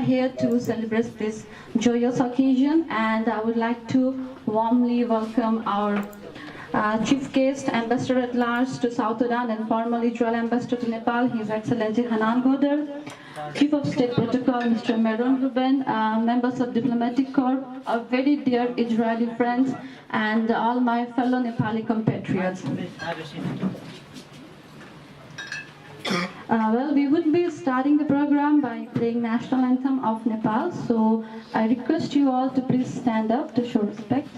here to celebrate this joyous occasion, and I would like to warmly welcome our Chief Guest, Ambassador at Large to South Sudan and former Israel Ambassador to Nepal, His Excellency Hanan Godar, Chief of State Protocol, Mr. Meron Ruben, members of Diplomatic Corps, our very dear Israeli friends, and all my fellow Nepali compatriots. Well, we would be starting the program by playing National Anthem of Nepal, so I request you all to please stand up to show respect.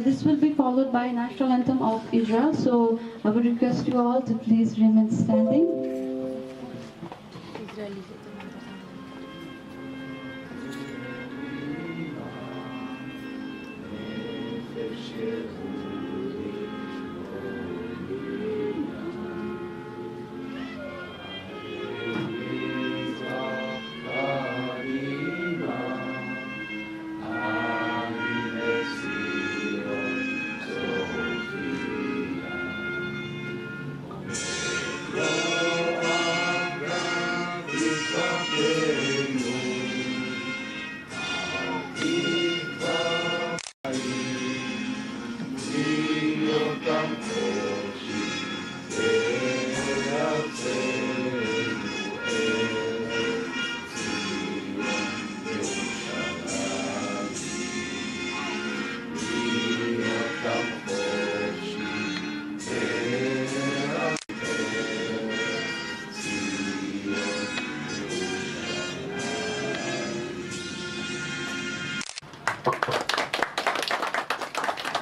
This will be followed by National Anthem of Israel, so I would request you all to please remain standing.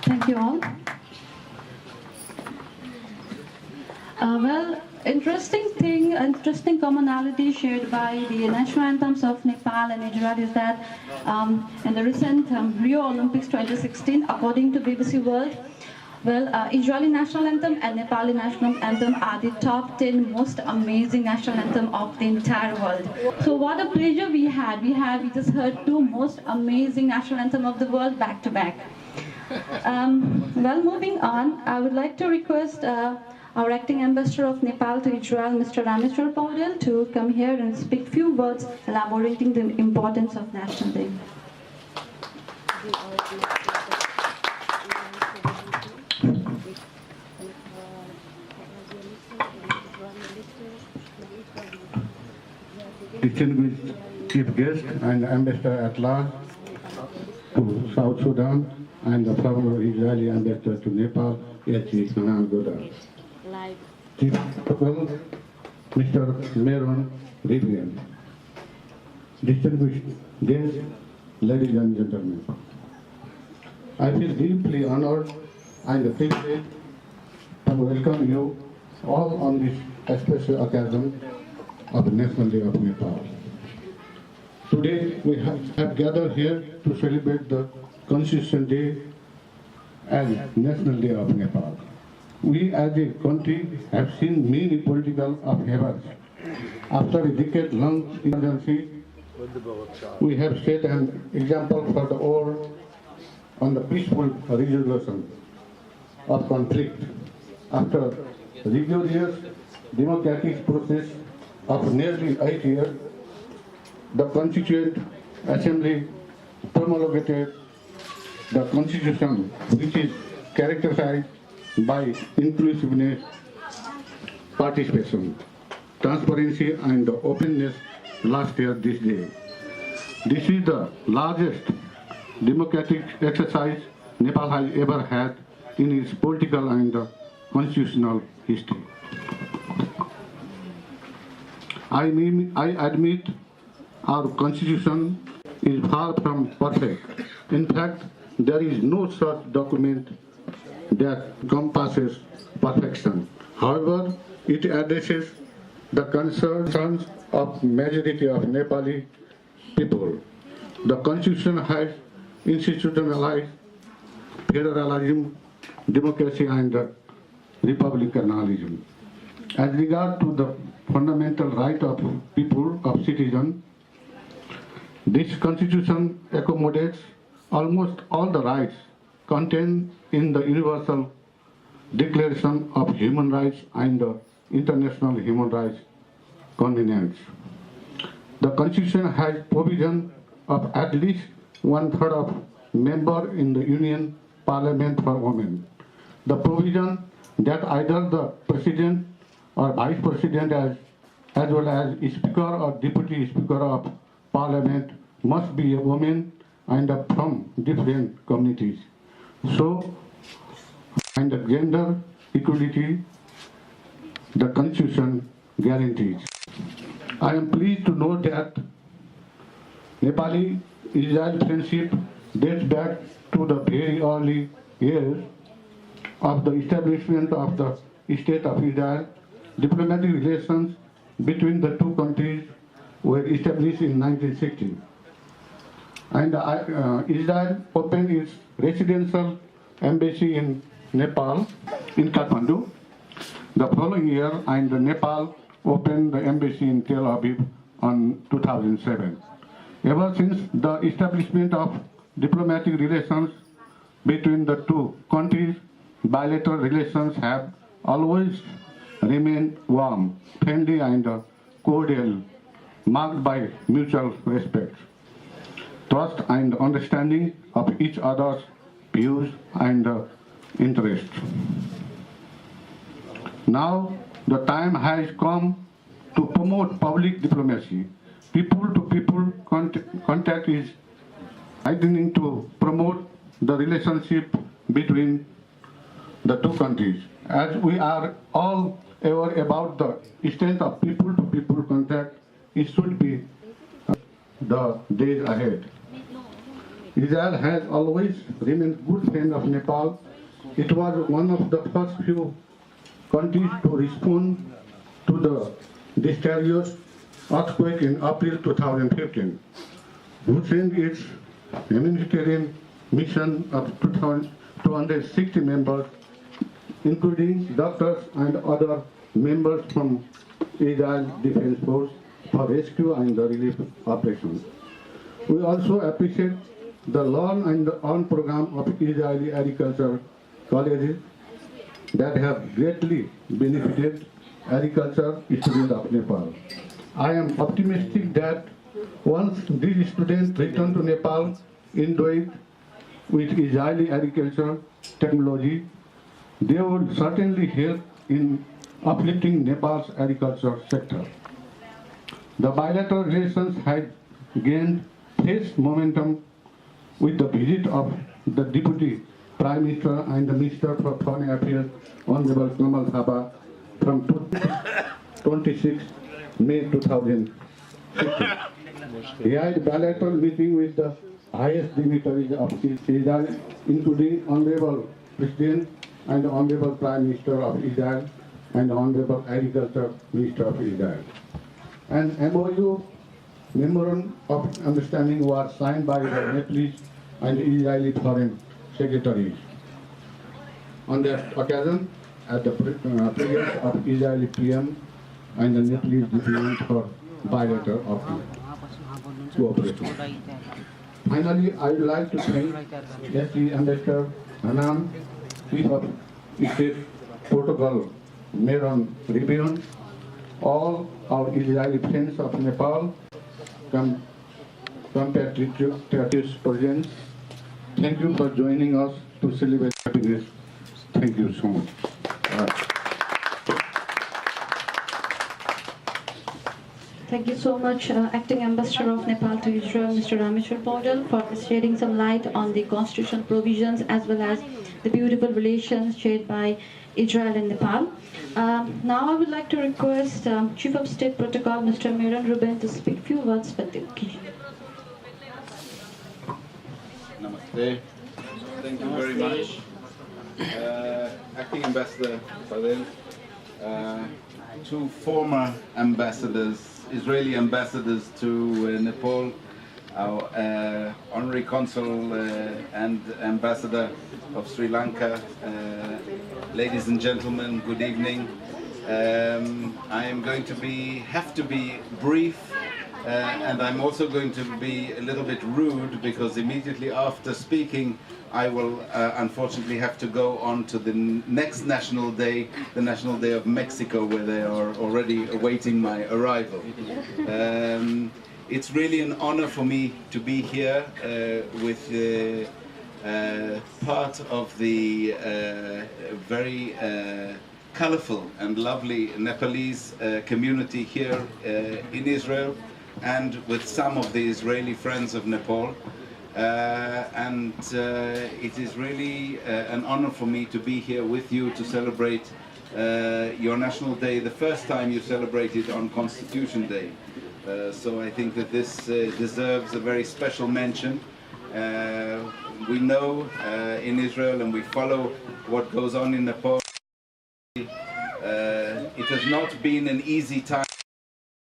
Thank you all. Well, interesting commonality shared by the national anthems of Nepal and Israel is that in the recent Rio Olympics 2016, according to BBC World, well, Israeli national anthem and Nepali national anthem are the top 10 most amazing national anthem of the entire world. So what a pleasure we had. We just heard two most amazing national anthem of the world back to back. Well, moving on, I would like to request our acting ambassador of Nepal to Israel, Mr. Rameshwar Paudel, to come here and speak few words elaborating the importance of National Day. Distinguished Chief Guest and Ambassador at Large to South Sudan and the former Israeli Ambassador to Nepal, H.E. Hanan Godar. Chief Protocol, Mr. Meron Ruben. Distinguished guests, ladies and gentlemen. I feel deeply honored and privileged to welcome you all on this special occasion of the National Day of Nepal. Today we have gathered here to celebrate the Constitution Day and National Day of Nepal. We as a country have seen many political upheavals. After a decade-long emergency, we have set an example for the world on the peaceful resolution of conflict. After rigorous democratic process of nearly 8 years, the Constituent Assembly promulgated the Constitution, which is characterized by inclusiveness, participation, transparency, and openness last year this day. This is the largest democratic exercise Nepal has ever had in its political and constitutional history. I admit our constitution is far from perfect. In fact, there is no such document that encompasses perfection. However, it addresses the concerns of majority of Nepali people. The constitution has institutionalized federalism, democracy, and republicanism. As regard to the fundamental right of people, of citizens, this constitution accommodates almost all the rights contained in the Universal Declaration of Human Rights and the International Human Rights Conventions. The constitution has provision of at least one-third of member in the Union Parliament for women. The provision that either the President or Vice President as well as Speaker or Deputy Speaker of Parliament must be a woman and from different communities. So, and the gender equality the Constitution guarantees. I am pleased to note that Nepali-Israel friendship dates back to the very early years of the establishment of the State of Israel. Diplomatic relations between the two countries were established in 1960. And Israel opened its residential embassy in Nepal, in Kathmandu, the following year, and Nepal opened the embassy in Tel Aviv on 2007. Ever since the establishment of diplomatic relations between the two countries, bilateral relations have always remained warm, friendly, and cordial, marked by mutual respect, trust, and understanding of each other's views and interests. Now, the time has come to promote public diplomacy. People-to-people contact is widening to promote the relationship between the two countries. As we are all aware about the strength of people-to-people contact, it should be the days ahead. Israel has always remained good friend of Nepal. It was one of the first few countries to respond to the disastrous earthquake in April 2015, who sent its humanitarian mission of 260 members, including doctors and other members from Israel Defense Force for rescue and relief operations. We also appreciate the Learn and Earn program of Israeli agriculture colleges that have greatly benefited agriculture students of Nepal. I am optimistic that once these students return to Nepal endued with Israeli agriculture technology, they would certainly help in uplifting Nepal's agriculture sector. The bilateral relations had gained fresh momentum with the visit of the Deputy Prime Minister and the Minister for Foreign Affairs, Honorable Kamal Thapa, from 26 May 2016. He had a bilateral meeting with the highest dignitaries of Israel, including Honorable President and the Honorable Prime Minister of Israel and the Honorable Agriculture Minister of Israel. An MOU, Memorandum of Understanding, was signed by the Nepalese and Israeli Foreign Secretaries. On that occasion, at the presence of Israeli PM and the Nepalese diplomat for bilateral cooperation. Finally, I would like to thank SC Ambassador Hanan, Chief of State Protocol Meron Ribion, all our Israeli friends of Nepal, compatriots present. Thank you for joining us to celebrate happiness. Thank you so much. Thank you so much, Acting Ambassador of Nepal to Israel, Mr. Rameshwar Paudel, for shedding some light on the constitutional provisions as well as the beautiful relations shared by Israel and Nepal. Now I would like to request Chief of State Protocol, Mr. Meron Ruben, to speak few words for the occasion. Namaste. Thank you very much. Acting Ambassador Paudel, two former ambassadors, Israeli ambassadors to Nepal, our honorary consul and ambassador of Sri Lanka. Ladies and gentlemen, good evening. I am going to have to be brief, and I'm also going to be a little bit rude because immediately after speaking I will unfortunately have to go on to the next National Day, the National Day of Mexico, where they are already awaiting my arrival. It's really an honor for me to be here with part of the very colorful and lovely Nepalese community here in Israel, and with some of the Israeli friends of Nepal. It is really an honor for me to be here with you to celebrate your National Day, the first time you celebrated on Constitution Day. So I think that this deserves a very special mention. We know in Israel, and we follow what goes on in Nepal. It has not been an easy time,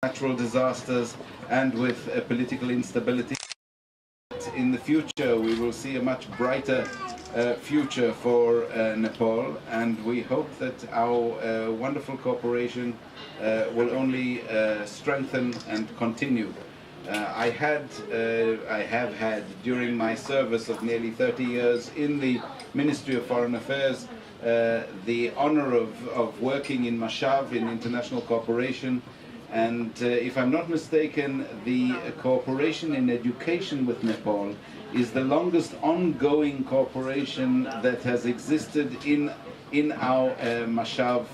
natural disasters and with political instability. In the future we will see a much brighter future for Nepal, and we hope that our wonderful cooperation will only strengthen and continue. I have had during my service of nearly 30 years in the Ministry of Foreign Affairs the honor of working in Mashav, in international cooperation, and if I'm not mistaken, the cooperation in education with Nepal is the longest ongoing cooperation that has existed in our Mashav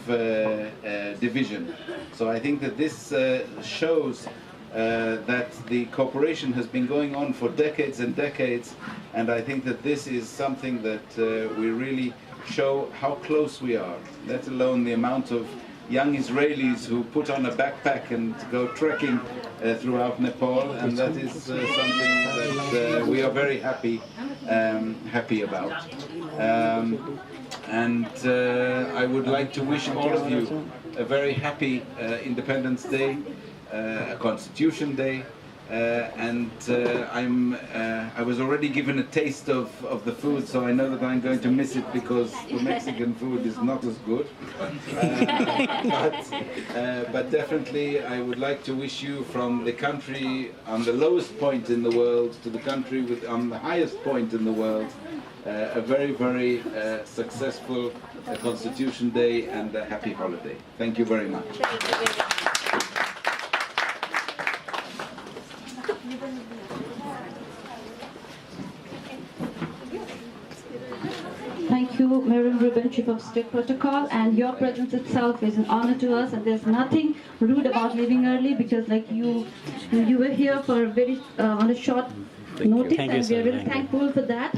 division. So I think that this shows that the cooperation has been going on for decades and decades, and I think that this is something that we really show how close we are, let alone the amount of young Israelis who put on a backpack and go trekking throughout Nepal, and that is something that we are very happy about. I would like to wish all of you a very happy Independence Day, a Constitution Day, I was already given a taste of the food, so I know that I'm going to miss it because the Mexican food is not as good. But definitely I would like to wish you, from the country on the lowest point in the world to the country on the highest point in the world, a very, very successful Constitution Day and a happy holiday. Thank you very much. Thank you, Meron Ruben, Chief of State Protocol, and your presence itself is an honor to us, and there's nothing rude about leaving early, because like you were here for a very on a short notice, and we are really thankful for that.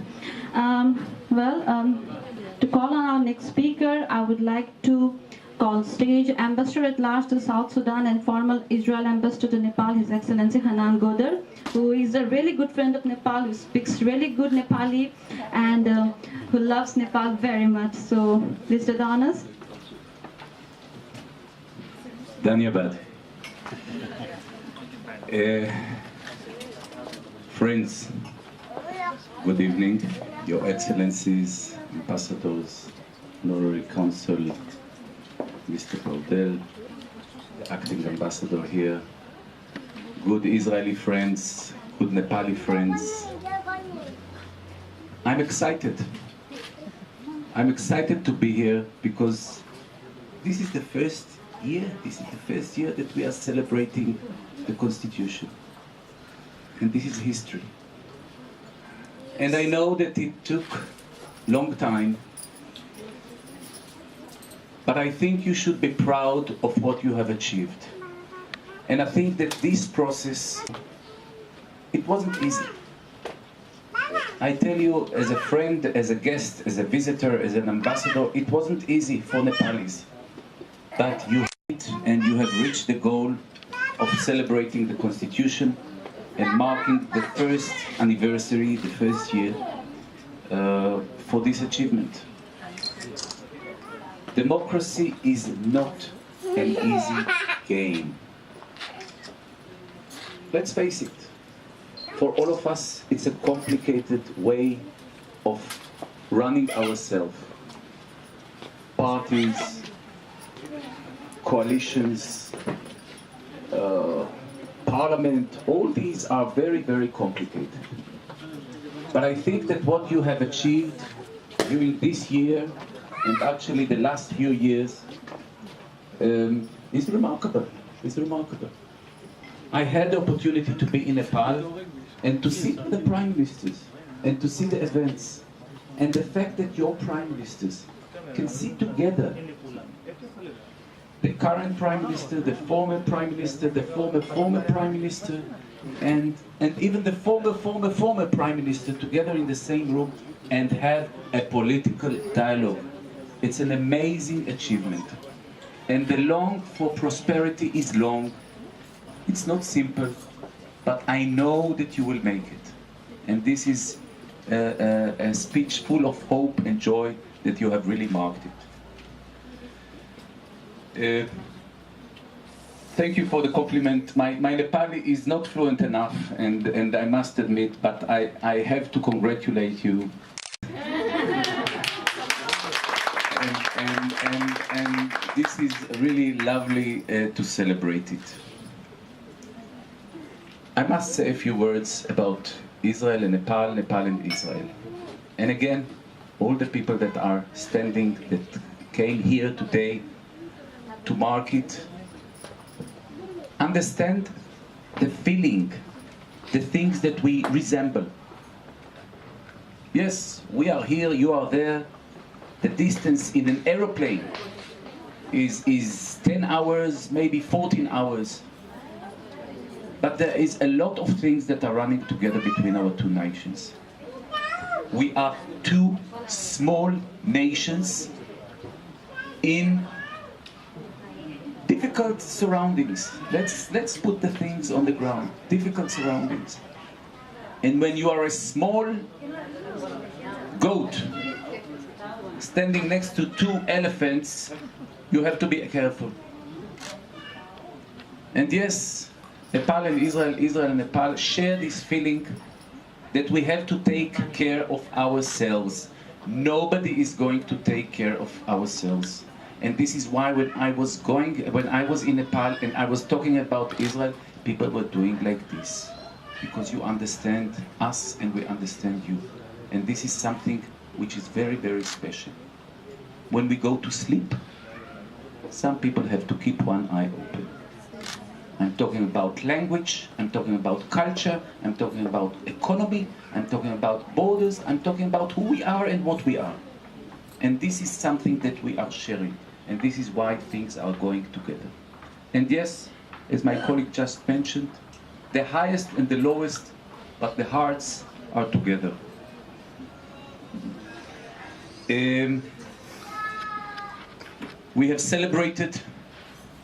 To call on our next speaker, I would like to call stage Ambassador at Large to South Sudan and former Israel Ambassador to Nepal, His Excellency Hanan Godar, who is a really good friend of Nepal, who speaks really good Nepali, and who loves Nepal very much. So, please do the honors. Dhanyabad. Friends, good evening, Your Excellencies, Ambassadors, Honorary Consul, Mr. Paudel, the Acting Ambassador here, good Israeli friends, good Nepali friends. I'm excited. I'm excited to be here because this is the first year that we are celebrating the Constitution. and this is history. And I know that it took long time, but I think you should be proud of what you have achieved. And I think that this process, it wasn't easy. I tell you, as a friend, as a guest, as a visitor, as an ambassador, it wasn't easy for Nepalis. But you hit and you have reached the goal of celebrating the Constitution and marking the first anniversary, the first year for this achievement. Democracy is not an easy game. Let's face it, for all of us, it's a complicated way of running ourselves. Parties, coalitions, parliament, all these are very, very complicated. But I think that what you have achieved during this year, and actually the last few years, is remarkable. It's remarkable. I had the opportunity to be in Nepal and to see the prime ministers and to see the events, and the fact that your prime ministers can sit together, the current prime minister, the former prime minister, the former prime minister, and even the former prime minister together in the same room and have a political dialogue. It's an amazing achievement. And the long for prosperity is long. It's not simple, but I know that you will make it. And this is a speech full of hope and joy that you have really marked it. Thank you for the compliment. My Nepali is not fluent enough, and I must admit, but I have to congratulate you. And this is really lovely to celebrate it. I must say a few words about Israel and Nepal, Nepal and Israel. And again, all the people that are standing, that came here today to mark it, understand the feeling, the things that we resemble. Yes, we are here, you are there. The distance in an aeroplane is 10 hours, maybe 14 hours. But there is a lot of things that are running together between our two nations. We are two small nations in difficult surroundings. Let's put the things on the ground. Difficult surroundings. And when you are a small goat standing next to two elephants, you have to be careful. And yes, Nepal and Israel, Israel and Nepal share this feeling that we have to take care of ourselves. Nobody is going to take care of ourselves. And this is why when I was in Nepal and I was talking about Israel, people were doing like this. Because you understand us and we understand you. And this is something which is very, very special. When we go to sleep, some people have to keep one eye open. I'm talking about language, I'm talking about culture, I'm talking about economy, I'm talking about borders, I'm talking about who we are and what we are. And this is something that we are sharing. And this is why things are going together. And yes, as my colleague just mentioned, the highest and the lowest, but the hearts are together. We have celebrated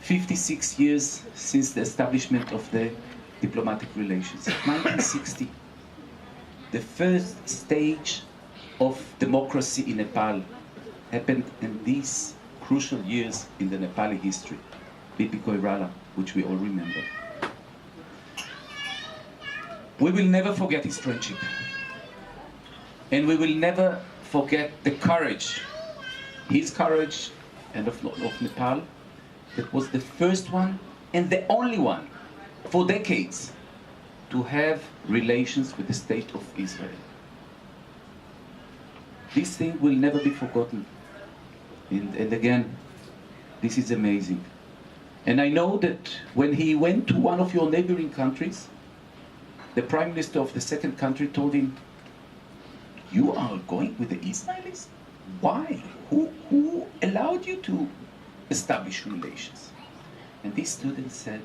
56 years since the establishment of the diplomatic relations. 1960, the first stage of democracy in Nepal happened in these crucial years in the Nepali history, Bipi Koirala, which we all remember. We will never forget his friendship. And we will never forget the courage, his courage and of Nepal, that was the first one and the only one for decades to have relations with the state of Israel. This thing will never be forgotten. And again, this is amazing. And I know that when he went to one of your neighboring countries, the prime minister of the second country told him, "You are going with the Israelis? Why? Who allowed you to establish relations?" And this student said,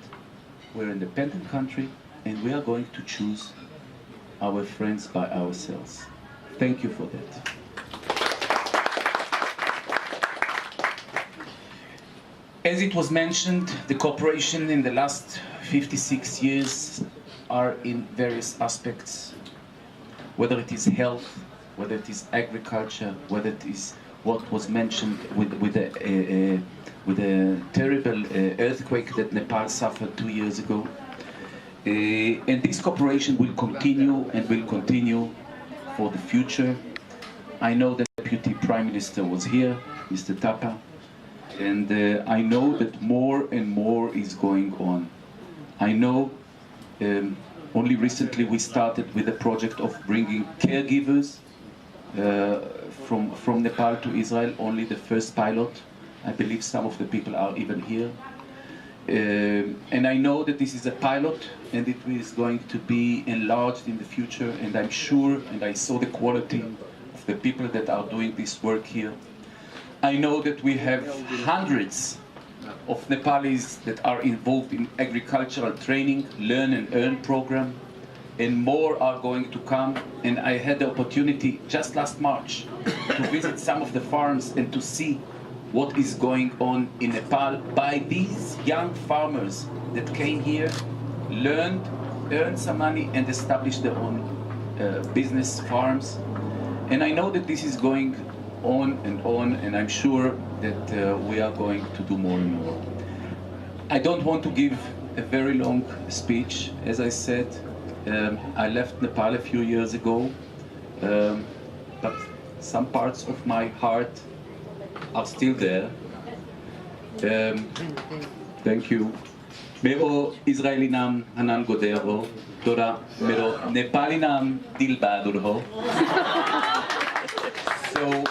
"We're an independent country and we are going to choose our friends by ourselves." Thank you for that. As it was mentioned, the cooperation in the last 56 years are in various aspects, whether it is health, whether it is agriculture, whether it is what was mentioned with the terrible earthquake that Nepal suffered 2 years ago. And this cooperation will continue and will continue for the future. I know the Deputy Prime Minister was here, Mr. Tapa, and I know that more and more is going on. I know only recently we started with the project of bringing caregivers from Nepal to Israel, only the first pilot. I believe some of the people are even here. And I know that this is a pilot and it is going to be enlarged in the future, and I'm sure, and I saw the quality of the people that are doing this work here. I know that we have hundreds of Nepalis that are involved in agricultural training, learn and earn program, and more are going to come. And I had the opportunity just last March to visit some of the farms and to see what is going on in Nepal by these young farmers that came here, learned, earned some money, and established their own business farms. And I know that this is going on, and I'm sure that we are going to do more and more. I don't want to give a very long speech. As I said, I left Nepal a few years ago, but some parts of my heart are still there. Thank you. Mero Israelinam Hanan Godero, Tora Mero Nepalinam Dilbadurho. So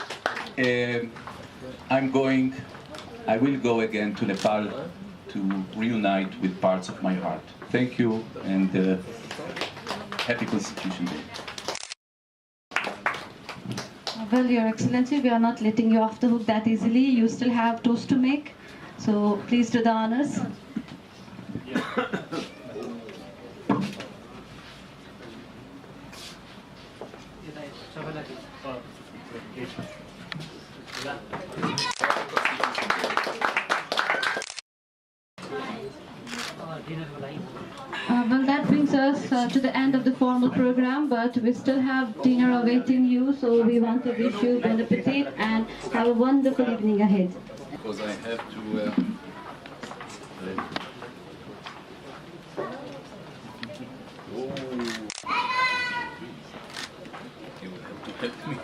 I will go again to Nepal to reunite with parts of my heart. Thank you, and happy Constitution Day. Well, Your Excellency, we are not letting you off the hook that easily. You still have toast to make, so please do the honors. Well, that brings us to the end of the formal program, but we still have dinner awaiting you, so we want to wish you bon appetit and have a wonderful evening ahead. Because I have to... You will have to help me.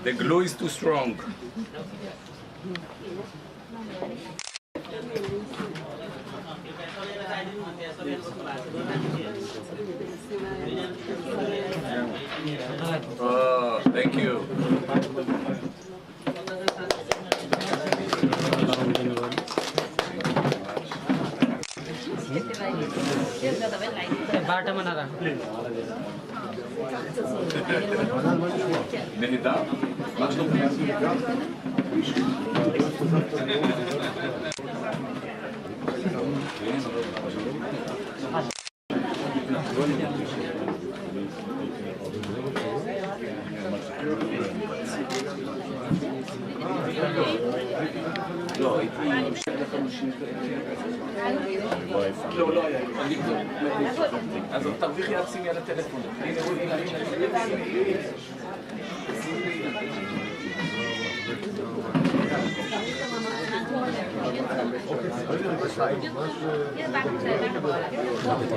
The glue is too strong. Oh, thank you. נהדר. מה שלומך? לא, הייתי משתק לך אנשים לא, לא היה. אז תרוויחי עד שימי על הטלפון.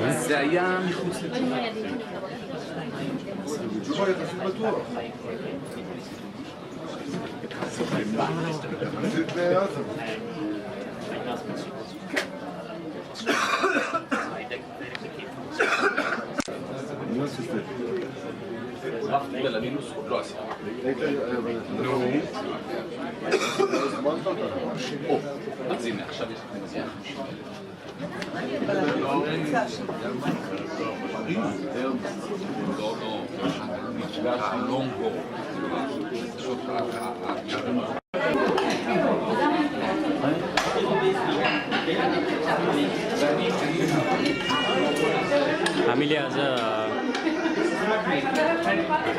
הנה, זה היה מחוץ לתשובה. हामीले आज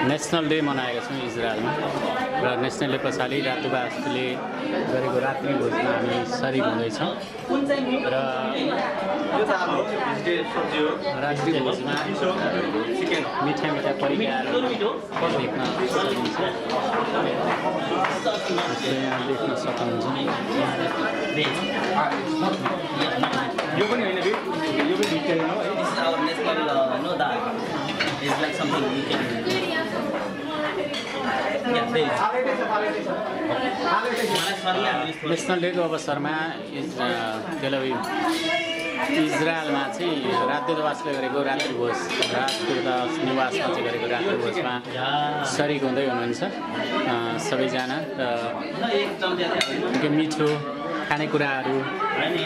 national day मनाएका छौँ इजरायलमा र national day पछाडि रातुवासले गरेको रात्रि भोजमा हामी सरिक हुँदैछौँ र रात्रि भोजमा मिठा मिठा परिकारहरू देख्न सकिन्छ। यहाँ देख्न सक्नुहुन्छ। यो पनि होइन यो पनि भिडियो हो। This is our national no dal. It's like something we can. National deco अवसरमा इजरायलमा चाहिँ राजदूतावासले गरेको रात्रिभोज राजदूतावास निवासमा चाहिँ गरेको रात्रिभोजमा सरिक हुँदै हुनुहुन्छ सबैजना र निकै मिठो खानेकुराहरू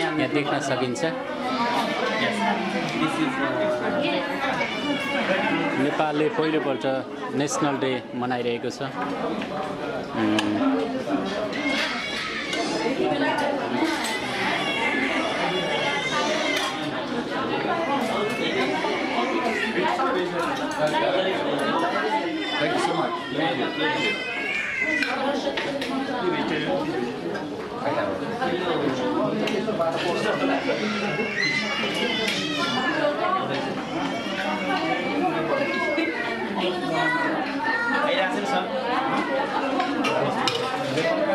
यहाँ देख्न सकिन्छ। नेपालले पहिलोपल्ट नेसनल डे मनाइरहेको छ। Thank you so much.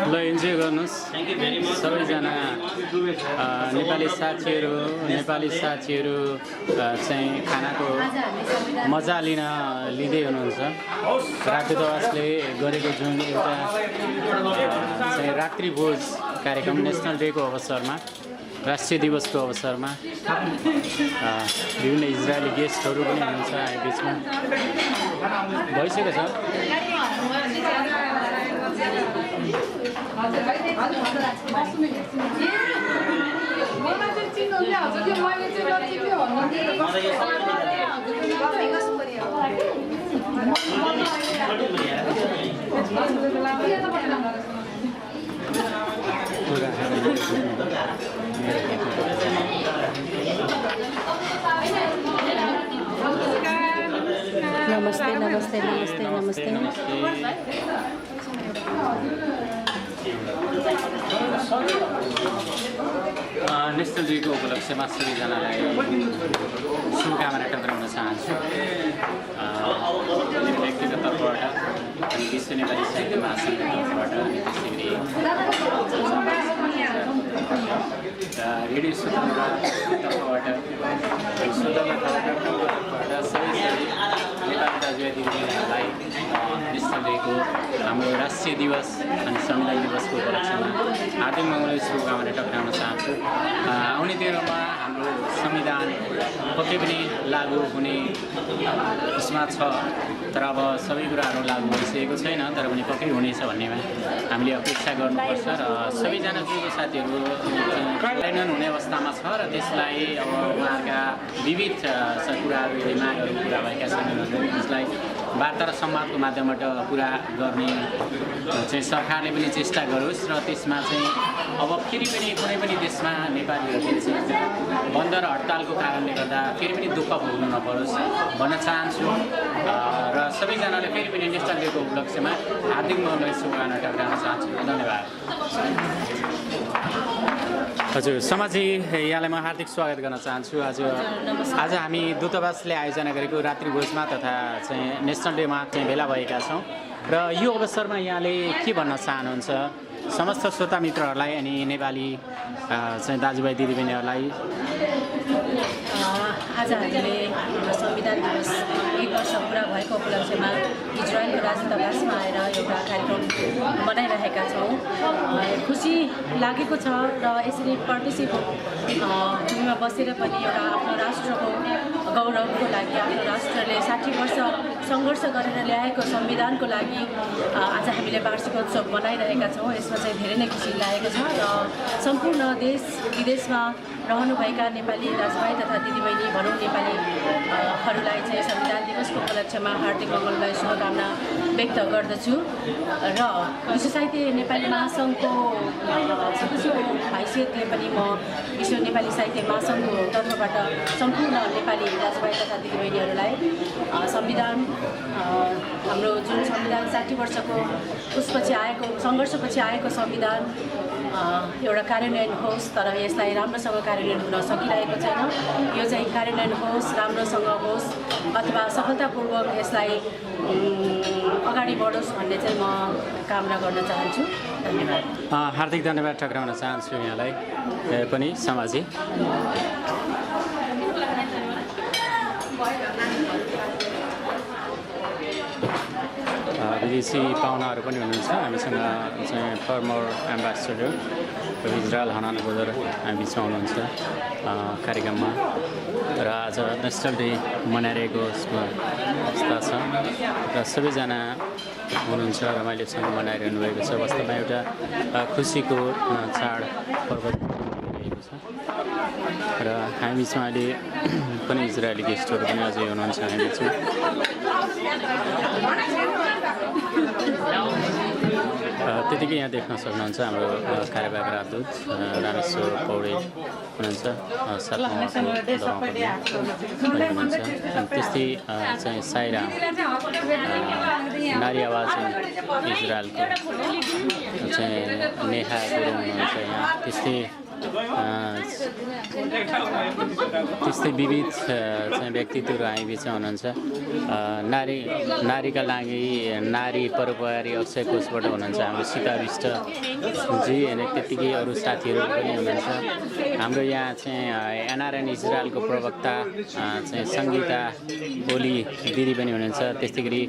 ल इन्जोय गर्नुहोस् सबैजना। नेपाली साथीहरू चाहिँ खानाको मजा लिँदै हुनुहुन्छ। राजदूतावासले गरेको जुन एउटा चाहिँ रात्रिभोज कार्यक्रम नेसनल डेको अवसरमा राष्ट्रिय दिवसको अवसरमा विभिन्न इजरायली गेस्टहरू पनि हुनुहुन्छ हामी बिचमा। भइसकेको छ। नमस्ते नमस्ते नमस्ते नमस्ते नेसनल डेको उपलक्ष्यमा सबैजनालाई शुभकामना टक्राउन चाहन्छु। व्यक्तिगत तर्फबाट अनि विश्व नेपाली साहित्य महासङ्घको तर्फबाट अनि त्यसै रेडियो स्वतन्त्रको तर्फबाट सबै नेपाली दाजुभाइ दिदीबहिनीहरूलाई नेसनल डेको हाम्रो राष्ट्रिय दिवस अनि संविधान दिवसको उपलक्ष्यमा हार्दिक मङ्गल शुभकामना टक्राउन चाहन्छु। आउने दिनमा हाम्रो संविधान पक्कै पनि लागू हुने उसमा छ, तर अब सबै कुराहरू लागू भइसकेको छैन, तर पनि पक्कै हुनेछ भन्नेमा हामीले अपेक्षा गर्नुपर्छ। र सबैजना जो साथीहरू कार्यान्वयन हुने अवस्थामा छ र त्यसलाई अब उहाँका विविध कुराहरू यदि मागहरू पुरा भएका छन् भने त्यसलाई वार्ता र संवादको माध्यमबाट पुरा गर्ने चाहिँ सरकारले पनि चेष्टा गरोस् र त्यसमा चाहिँ अब फेरि पनि कुनै पनि देशमा नेपालीहरूले चाहिँ बन्द र हडतालको कारणले गर्दा फेरि पनि दुःख भोग्नु नपरोस् भन्न चाहन्छु। र सबैजनाले फेरि पनि नेसनल डेको उपलक्ष्यमा हार्दिक मङ्गल शुभकामना टक्राउन चाहन्छु। धन्यवाद। हजुर समाजी, यहाँलाई म हार्दिक स्वागत गर्न चाहन्छु। आज हामी दूतावासले आयोजना गरेको रात्रिभोजमा तथा चाहिँ नेसनल डेमा चाहिँ भेला भएका छौँ र यो अवसरमा यहाँले के भन्न चाहनुहुन्छ? समस्त श्रोता मित्रहरूलाई अनि नेपाली चाहिँ दाजुभाइ दिदीबहिनीहरूलाई आज हामीले संविधान दिवस 1 वर्ष पुरा भएको उपलक्ष्यमा इजरायलको राजदूतावासमा आएर एउटा कार्यक्रम मनाइरहेका छौँ। खुसी लागेको छ र यसरी परदेशी भूमिमा बसेर पनि एउटा आफ्नो राष्ट्रको गौरवको लागि आफ्नो राष्ट्रले 60 वर्ष सङ्घर्ष गरेर ल्याएको संविधानको लागि आज हामीले वार्षिकोत्सव मनाइरहेका छौँ। यसमा चाहिँ धेरै नै खुसी लागेको छ र सम्पूर्ण देश विदेशमा रहनुभएका नेपाली दाजुभाइ तथा दिदीबहिनी भनौँ नेपालीहरूलाई चाहिँ संविधान दिवसको उपलक्ष्यमा हार्दिक मङ्गलमय शुभकामना व्यक्त गर्दछु र विश्व साहित्य नेपाली महासङ्घको सदस्यको हैसियतले पनि म विश्व नेपाली साहित्य महासङ्घको तर्फबाट सम्पूर्ण नेपाली दाजुभाइ तथा दिदीबहिनीहरूलाई संविधान हाम्रो जुन संविधान 60 वर्षको उसपछि आएको सङ्घर्षपछि आएको संविधान एउटा कार्यान्वयन होस्, तर यसलाई राम्रोसँग कार्यान्वयन हुन सकिरहेको छैन। यो चाहिँ कार्यान्वयन होस्, राम्रोसँग होस् अथवा सफलतापूर्वक यसलाई अगाडि बढोस् भन्ने चाहिँ म कामना गर्न चाहन्छु। धन्यवाद। हार्दिक धन्यवाद टक्राउन चाहन्छु यहाँलाई पनि समाजी। विदेशी पाहुनाहरू पनि हुनुहुन्छ हामीसँग चाहिँ फर्मर एम्बेसडर इजरायल हनान गोदर हामी बिचमा हुनुहुन्छ कार्यक्रममा र आज नेसनल डे मनाइरहेको अवस्था छ र सबैजना हुनुहुन्छ रमाइलोसँग मनाइरहनु भएको छ। वास्तवमा एउटा खुसीको चाड पर्व रहेको छ र हामी बिचमा अहिले पनि इजरायली गेस्टहरू पनि अझै हुनुहुन्छ हामी बिचमा। त्यतिकै यहाँ देख्न सक्नुहुन्छ हाम्रो कार्यवाहक राजदूत रामेश्वर पौडेल हुनुहुन्छ, साथमा हुनुहुन्छ। त्यस्तै चाहिँ साइरा नारी आवाज इजरायलको चाहिँ नेहा गुरुङ हुनुहुन्छ यहाँ। त्यस्तै विविध चाहिँ व्यक्तित्वहरू हामी बिचमा हुनुहुन्छ। नारीका लागि नारी परोपकारी अक्षय कोषबाट हुनुहुन्छ हाम्रो सीता विष्टजी अनि त्यत्तिकै अरू साथीहरू पनि हुनुहुन्छ। हाम्रो यहाँ चाहिँ एनआरएन इजरायलको प्रवक्ता चाहिँ सङ्गीता ओली दिदी पनि हुनुहुन्छ। त्यस्तै गरी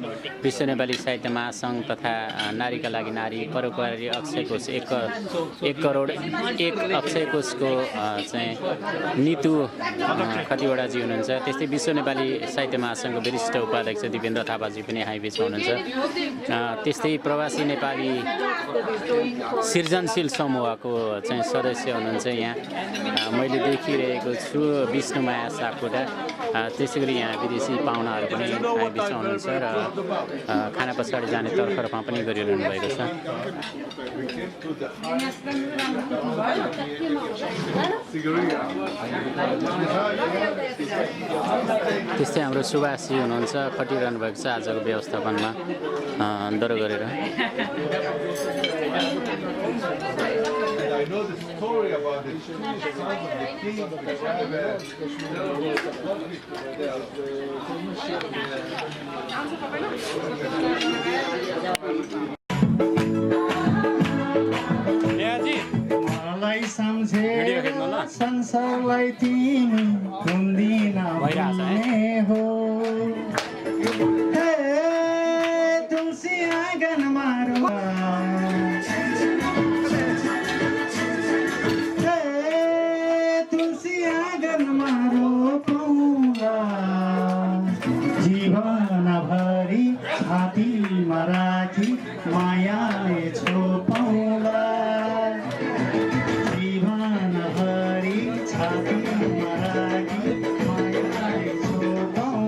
विश्व नेपाली साहित्य महासङ्घ तथा नारीका लागि नारी परोपकारी अक्षय कोष 1 करोड 1 अक्षय कोषको चाहिँ नीतु कतिवटाजी हुनुहुन्छ। त्यस्तै विश्व नेपाली साहित्य महासङ्घको वरिष्ठ उपाध्यक्ष दिपेन्द्र थापाजी पनि हामी बिचमा हुनुहुन्छ। त्यस्तै प्रवासी नेपाली सृजनशील समूहको चाहिँ सदस्य हुनुहुन्छ यहाँ मैले देखिरहेको छु विष्णुमाया सापकोटा। त्यसै गरी यहाँ विदेशी पाहुनाहरू पनि हामी बिचमा हुनुहुन्छ र खाना पछाडि जाने तर्खरमा पनि गरिरहनु भएको छ। त्यस्तै हाम्रो सुभाषजी हुनुहुन्छ, खटिरहनु भएको छ आजको व्यवस्थापनमा दरो गरेर। संसारलाई तिमी कुन्दिन हो तुलसी आँगन मारो तुलसी आँगन मारो पौला जीवन भरि छातीमा राखी मायाले छो पौला जीवन भरि छातीमा राखी मायाले छो पौला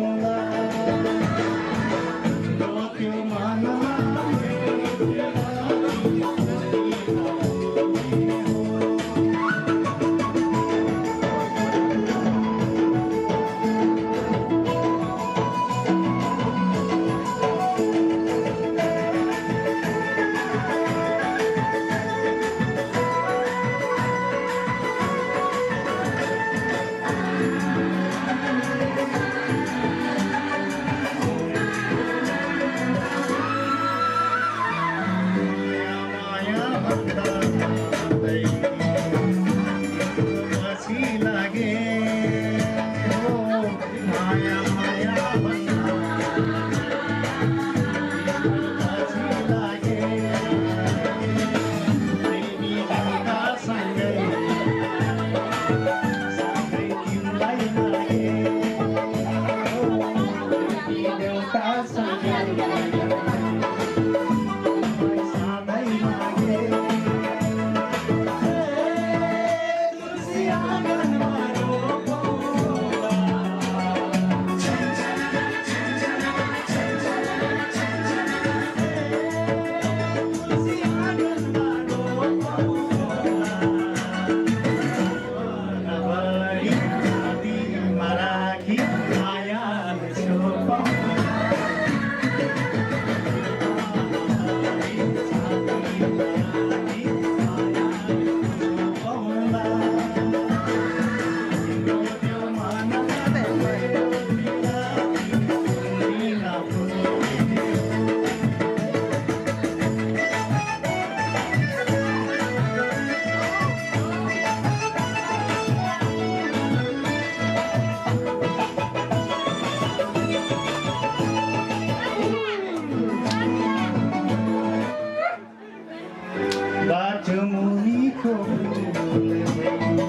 बाटो मुनिको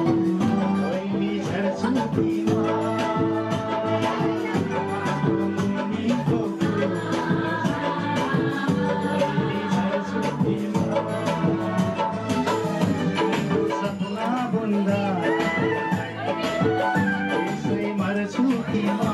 कहिले झर्छु तिमा मुनिको कहिले झर्छु तिमा सपना बुन्दा यसै मर्छु तिमा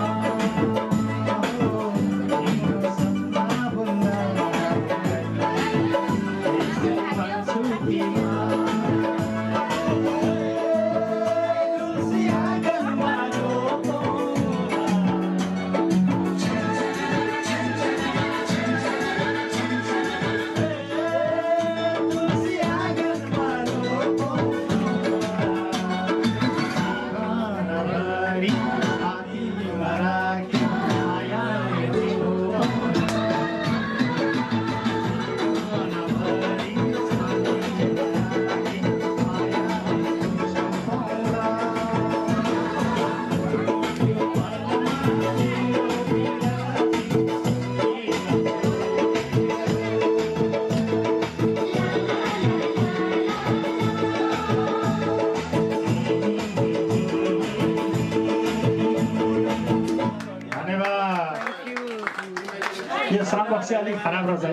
यो साउन्ड बक्स चाहिँ अलिक खराब रहेछ है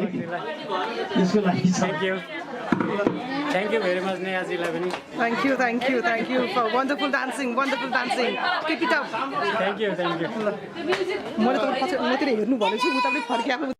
यसको लागि Thank you very much, Nehajiलाई पनि. Thank you for wonderful dancing. Keep it up. Thank you. मैले त पछि हेर्नु भनेको छु उता पनि फर्किआएको